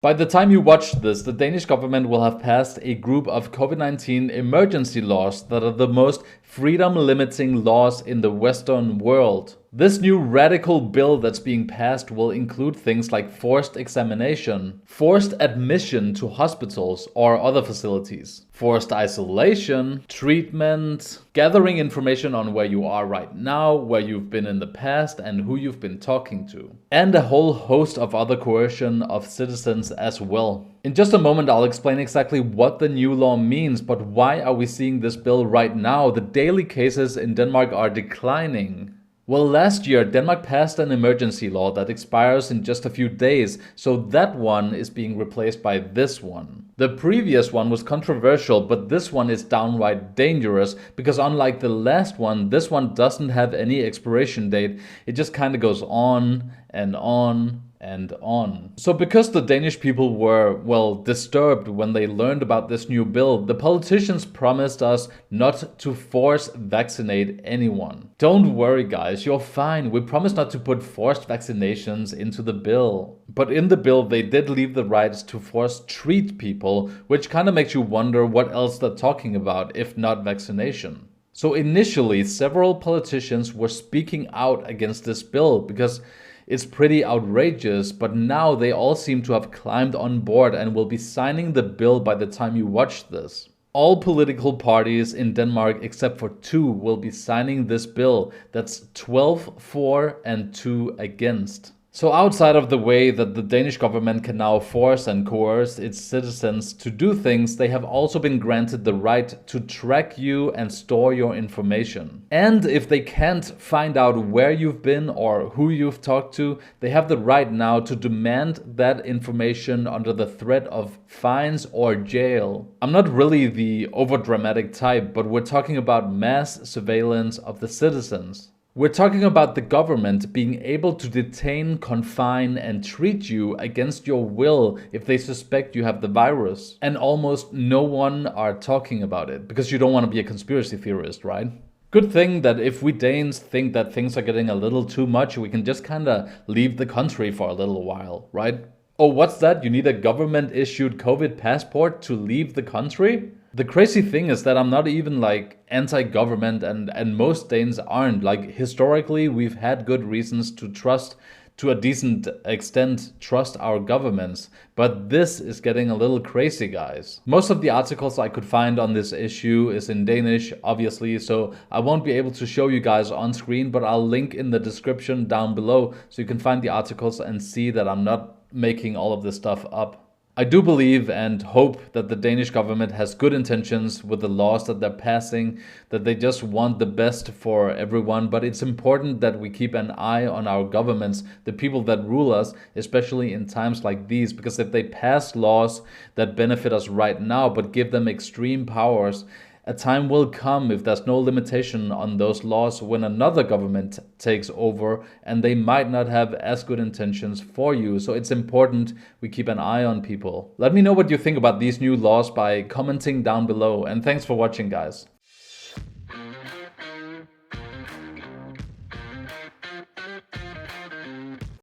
By the time you watch this, the Danish government will have passed a group of COVID-19 emergency laws that are the most freedom-limiting laws in the Western world. This new radical bill that's being passed will include things like forced examination, forced admission to hospitals or other facilities, forced isolation, treatment, gathering information on where you are right now, where you've been in the past, and who you've been talking to, and a whole host of other coercion of citizens as well. In just a moment, I'll explain exactly what the new law means, but why are we seeing this bill right now? The daily cases in Denmark are declining. Well, last year, Denmark passed an emergency law that expires in just a few days, so that one is being replaced by this one. The previous one was controversial, but this one is downright dangerous because unlike the last one, this one doesn't have any expiration date. It just kind of goes on and on and on. So because the Danish people were, well, disturbed when they learned about this new bill, the politicians promised us not to force vaccinate anyone. Don't worry guys, you're fine. We promised not to put forced vaccinations into the bill. But in the bill, they did leave the rights to force treat people, which kind of makes you wonder what else they're talking about if not vaccination. So initially, several politicians were speaking out against this bill because it's pretty outrageous, but now they all seem to have climbed on board and will be signing the bill by the time you watch this. All political parties in Denmark except for 2 will be signing this bill. That's 12 for and 2 against. So outside of the way that the Danish government can now force and coerce its citizens to do things, they have also been granted the right to track you and store your information. And if they can't find out where you've been or who you've talked to, they have the right now to demand that information under the threat of fines or jail. I'm not really the overdramatic type, but we're talking about mass surveillance of the citizens. We're talking about the government being able to detain, confine, and treat you against your will if they suspect you have the virus. And almost no one are talking about it, because you don't want to be a conspiracy theorist, right? Good thing that if we Danes think that things are getting a little too much, we can just kinda leave the country for a little while, right? Oh, what's that? You need a government-issued COVID passport to leave the country? The crazy thing is that I'm not even like anti-government and most Danes aren't. Like historically, we've had good reasons to trust, to a decent extent, trust our governments. But this is getting a little crazy, guys. Most of the articles I could find on this issue is in Danish, obviously, so I won't be able to show you guys on screen, but I'll link in the description down below so you can find the articles and see that I'm not making all of this stuff up. I do believe and hope that the Danish government has good intentions with the laws that they're passing, that they just want the best for everyone, but it's important that we keep an eye on our governments, the people that rule us, especially in times like these, because if they pass laws that benefit us right now but give them extreme powers, a time will come, if there's no limitation on those laws, when another government takes over and they might not have as good intentions for you. So it's important we keep an eye on people. Let me know what you think about these new laws by commenting down below, and thanks for watching, guys.